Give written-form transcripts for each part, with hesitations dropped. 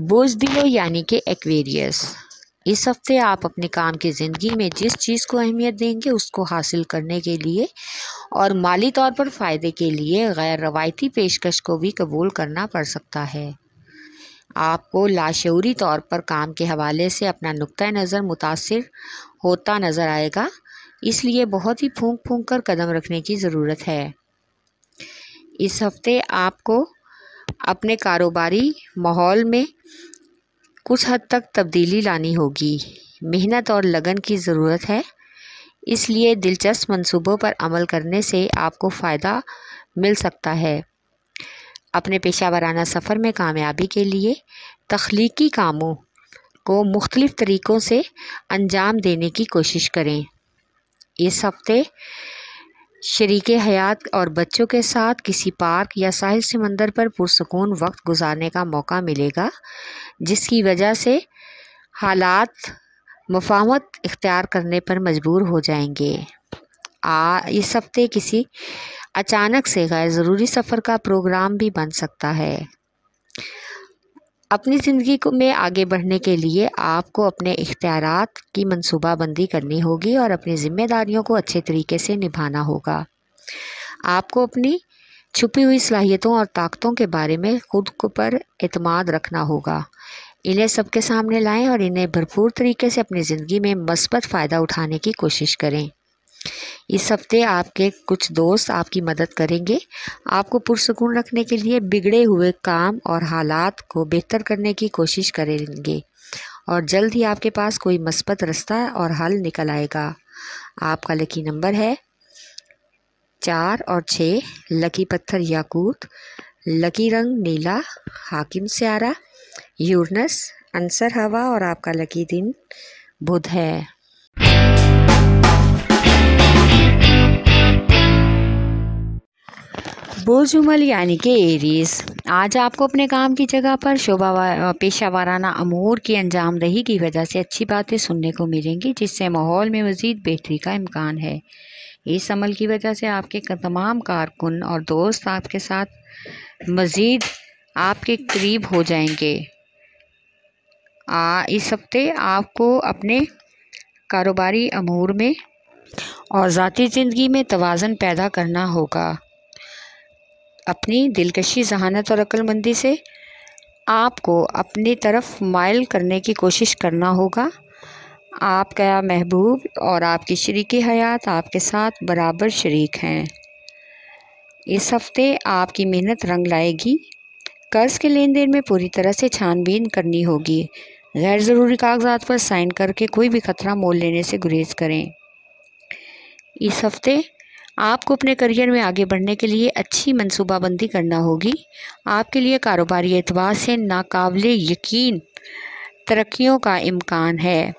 بوزدلو یعنی کہ ایکویریس، اس ہفتے آپ اپنے کام کی زندگی میں جس چیز کو اہمیت دیں گے اس کو حاصل کرنے کے لیے اور مالی طور پر فائدے کے لیے غیر روایتی پیشکش کو بھی قبول کرنا پڑ سکتا ہے۔ آپ کو لاشعوری طور پر کام کے حوالے سے اپنا نقطۂ نظر متاثر ہوتا نظر آئے گا، اس لیے بہت ہی پھونک پھونک کر قدم رکھنے کی ضرورت ہے۔ اس ہفتے آپ کو اپنے کاروباری ماحول میں کچھ حد تک تبدیلی لانی ہوگی۔ محنت اور لگن کی ضرورت ہے، اس لیے دلچسپ منصوبوں پر عمل کرنے سے آپ کو فائدہ مل سکتا ہے۔ اپنے پیشہ ورانہ سفر میں کامیابی کے لیے تخلیقی کاموں کو مختلف طریقوں سے انجام دینے کی کوشش کریں۔ اس ہفتے شریک حیات اور بچوں کے ساتھ کسی پارک یا ساحل سمندر پر پرسکون وقت گزارنے کا موقع ملے گا، جس کی وجہ سے حالات مفاہمت اختیار کرنے پر مجبور ہو جائیں گے۔ اس ہفتے کسی اچانک سے غیر ضروری سفر کا پروگرام بھی بن سکتا ہے۔ اپنی زندگی میں آگے بڑھنے کے لیے آپ کو اپنے اختیارات کی منصوبہ بندی کرنی ہوگی اور اپنی ذمہ داریوں کو اچھے طریقے سے نبھانا ہوگا۔ آپ کو اپنی چھپی ہوئی صلاحیتوں اور طاقتوں کے بارے میں خود پر اعتماد رکھنا ہوگا۔ انہیں سب کے سامنے لائیں اور انہیں بھرپور طریقے سے اپنی زندگی میں مثبت فائدہ اٹھانے کی کوشش کریں۔ اس ہفتے آپ کے کچھ دوست آپ کی مدد کریں گے، آپ کو پرسکون رکھنے کے لیے بگڑے ہوئے کام اور حالات کو بہتر کرنے کی کوشش کریں گے اور جلد ہی آپ کے پاس کوئی مثبت رستہ اور حل نکل آئے گا۔ آپ کا لکی نمبر ہے 4 اور 6، لکی پتھر یاقوت، لکی رنگ نیلا، حاکم سیارہ یورنس، عنصر ہوا اور آپ کا لکی دن بدھ ہے۔ بوجھمل یعنی کہ ایریز، آج آپ کو اپنے کام کی جگہ پر پیشہ ورانہ امور کی انجام دہی کی وجہ سے اچھی باتیں سننے کو ملیں گی، جس سے ماحول میں مزید بہتری کا امکان ہے۔ اس عمل کی وجہ سے آپ کے تمام کارکن اور دوست آپ کے ساتھ مزید آپ کے قریب ہو جائیں گے۔ اس ہفتے آپ کو اپنے کاروباری امور میں اور ذاتی زندگی میں توازن پیدا کرنا ہوگا۔ اپنی دلکشی، ذہانت اور عقل مندی سے آپ کو اپنی طرف مائل کرنے کی کوشش کرنا ہوگا۔ آپ کا محبوب اور آپ کی شریک حیات آپ کے ساتھ برابر شریک ہیں۔ اس ہفتے آپ کی محنت رنگ لائے گی۔ قرض کے لین دین میں پوری طرح سے چھان بین کرنی ہوگی۔ غیر ضروری کاغذات پر سائن کر کے کوئی بھی خطرہ مول لینے سے گریز کریں۔ اس ہفتے آپ کو اپنے کیریئر میں آگے بڑھنے کے لیے اچھی منصوبہ بندی کرنا ہوگی۔ آپ کے لیے کاروباری اعتبار سے ناقابل یقین ترقیوں کا امکان ہے۔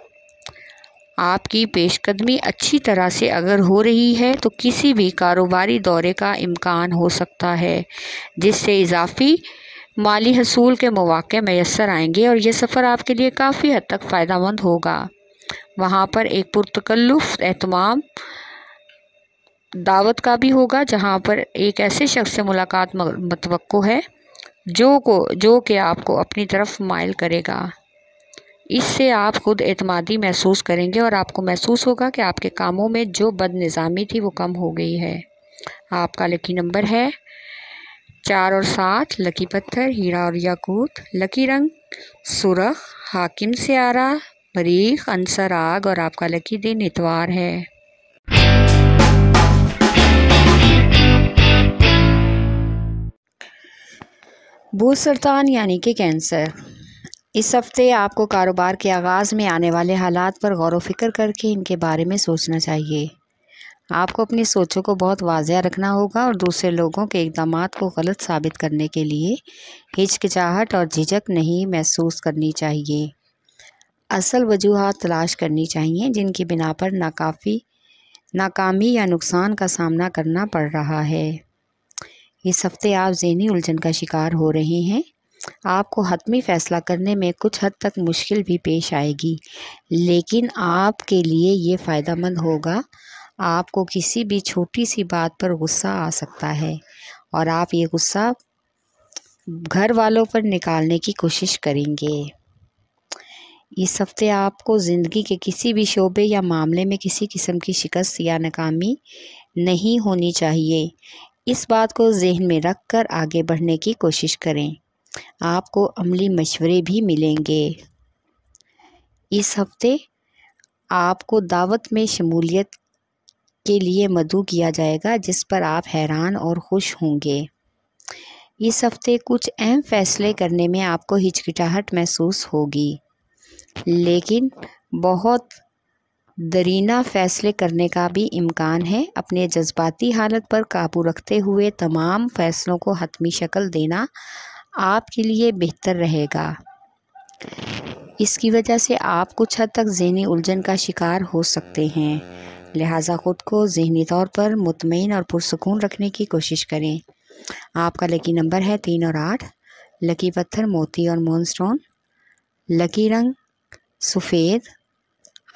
آپ کی پیش قدمی اچھی طرح سے اگر ہو رہی ہے تو کسی بھی کاروباری دورے کا امکان ہو سکتا ہے، جس سے اضافی مالی حصول کے مواقع میسر آئیں گے اور یہ سفر آپ کے لیے کافی حد تک فائدہ مند ہوگا۔ وہاں پر ایک پرتکلف اہتمام دعوت کا بھی ہوگا، جہاں پر ایک ایسے شخص سے ملاقات متوقع ہے جو کہ آپ کو اپنی طرف مائل کرے گا۔ اس سے آپ خود اعتمادی محسوس کریں گے اور آپ کو محسوس ہوگا کہ آپ کے کاموں میں جو بد نظامی تھی وہ کم ہو گئی ہے۔ آپ کا لکی نمبر ہے 4 اور 7، لکی پتھر ہیرا اور یاقوت، لکی رنگ سرخ، حاکم سیارہ مریخ، عنصر آگ اور آپ کا لکی دن اتوار ہے۔ بوجھ سرطان یعنی کہ کینسر، اس ہفتے آپ کو کاروبار کے آغاز میں آنے والے حالات پر غور و فکر کر کے ان کے بارے میں سوچنا چاہیے۔ آپ کو اپنی سوچوں کو بہت واضح رکھنا ہوگا اور دوسرے لوگوں کے اقدامات کو غلط ثابت کرنے کے لیے ہچکچاہٹ اور جھجک نہیں محسوس کرنی چاہیے۔ اصل وجوہات تلاش کرنی چاہیے جن کی بنا پر ناکامی یا نقصان کا سامنا کرنا پڑ رہا ہے۔ اس ہفتے آپ ذہنی الجھن کا شکار ہو رہے ہیں۔ آپ کو حتمی فیصلہ کرنے میں کچھ حد تک مشکل بھی پیش آئے گی، لیکن آپ کے لیے یہ فائدہ مند ہوگا۔ آپ کو کسی بھی چھوٹی سی بات پر غصہ آ سکتا ہے اور آپ یہ غصہ گھر والوں پر نکالنے کی کوشش کریں گے۔ اس ہفتے آپ کو زندگی کے کسی بھی شعبے یا معاملے میں کسی قسم کی شکست یا ناکامی نہیں ہونی چاہیے۔ اس بات کو ذہن میں رکھ کر آگے بڑھنے کی کوشش کریں۔ آپ کو عملی مشورے بھی ملیں گے۔ اس ہفتے آپ کو دعوت میں شمولیت کے لیے مدعو کیا جائے گا، جس پر آپ حیران اور خوش ہوں گے۔ اس ہفتے کچھ اہم فیصلے کرنے میں آپ کو ہچکچاہٹ محسوس ہوگی، لیکن بہت درینہ فیصلے کرنے کا بھی امکان ہے۔ اپنے جذباتی حالت پر قابو رکھتے ہوئے تمام فیصلوں کو حتمی شکل دینا آپ کے لیے بہتر رہے گا۔ اس کی وجہ سے آپ کچھ حد تک ذہنی الجھن کا شکار ہو سکتے ہیں، لہٰذا خود کو ذہنی طور پر مطمئن اور پرسکون رکھنے کی کوشش کریں۔ آپ کا لکی نمبر ہے 3 اور 8۔ لکی پتھر موتی اور مون سٹون۔ لکی رنگ سفید۔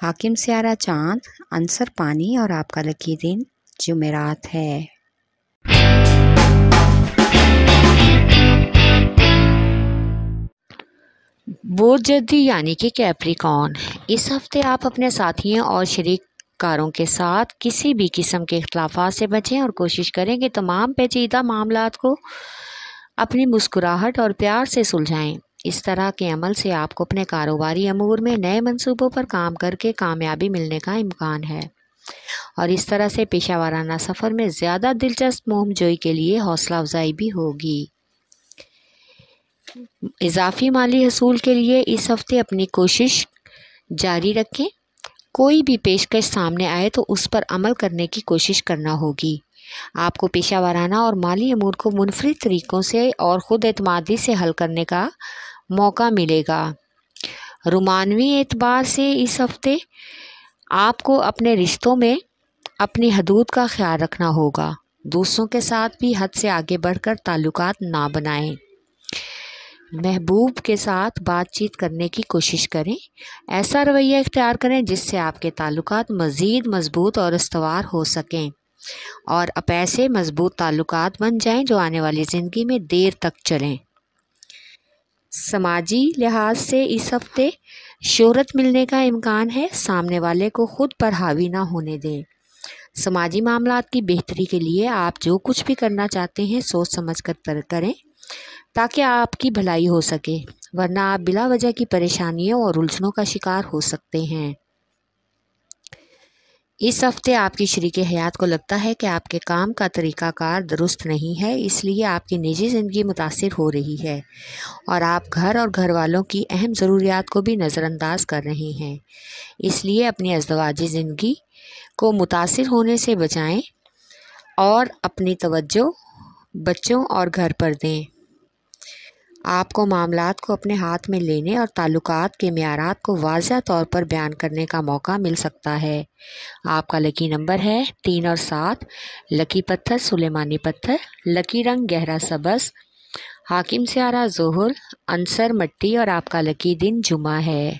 حاکم سیارہ چاند، عنصر پانی، اور آپ کا لکی دن جمعرات ہے۔ بودھ جدی یعنی کہ کیپریکارن، اس ہفتے آپ اپنے ساتھیوں اور شریک کاروں کے ساتھ کسی بھی قسم کے اختلافات سے بچیں اور کوشش کریں کہ تمام پیچیدہ معاملات کو اپنی مسکراہٹ اور پیار سے سلجھائیں۔ اس طرح کے عمل سے آپ کو اپنے کاروباری امور میں نئے منصوبوں پر کام کر کے کامیابی ملنے کا امکان ہے، اور اس طرح سے پیشہ ورانہ سفر میں زیادہ دلچسپ مہم جوئی کے لیے حوصلہ افزائی بھی ہوگی۔ اضافی مالی حصول کے لیے اس ہفتے اپنی کوشش جاری رکھیں۔ کوئی بھی پیشکش سامنے آئے تو اس پر عمل کرنے کی کوشش کرنا ہوگی۔ آپ کو پیشہ ورانہ اور مالی امور کو منفرد طریقوں سے اور خود اعتمادی سے حل کرنے کا موقع ملے گا۔ رومانوی اعتبار سے اس ہفتے آپ کو اپنے رشتوں میں اپنی حدود کا خیال رکھنا ہوگا۔ دوسروں کے ساتھ بھی حد سے آگے بڑھ کر تعلقات نہ بنائیں۔ محبوب کے ساتھ بات چیت کرنے کی کوشش کریں۔ ایسا رویہ اختیار کریں جس سے آپ کے تعلقات مزید مضبوط اور استوار ہو سکیں، اور اب ایسے مضبوط تعلقات بن جائیں جو آنے والی زندگی میں دیر تک چلیں۔ سماجی لحاظ سے اس ہفتے شہرت ملنے کا امکان ہے۔ سامنے والے کو خود پر حاوی نہ ہونے دیں۔ سماجی معاملات کی بہتری کے لیے آپ جو کچھ بھی کرنا چاہتے ہیں سوچ سمجھ کر کریں تاکہ آپ کی بھلائی ہو سکے، ورنہ آپ بلا وجہ کی پریشانیوں اور الجھنوں کا شکار ہو سکتے ہیں۔ اس ہفتے آپ کی شریک حیات کو لگتا ہے کہ آپ کے کام کا طریقہ کار درست نہیں ہے، اس لیے آپ کی نجی زندگی متاثر ہو رہی ہے، اور آپ گھر اور گھر والوں کی اہم ضروریات کو بھی نظر انداز کر رہے ہیں۔ اس لیے اپنی ازدواجی زندگی کو متاثر ہونے سے بچائیں اور اپنی توجہ بچوں اور گھر پر دیں۔ آپ کو معاملات کو اپنے ہاتھ میں لینے اور تعلقات کے معیارات کو واضح طور پر بیان کرنے کا موقع مل سکتا ہے۔ آپ کا لکی نمبر ہے 3 اور 7۔ لکی پتھر سلیمانی پتھر۔ لکی رنگ گہرا سبز۔ حاکم سیارہ زحل، عنصر مٹی، اور آپ کا لکی دن جمعہ ہے۔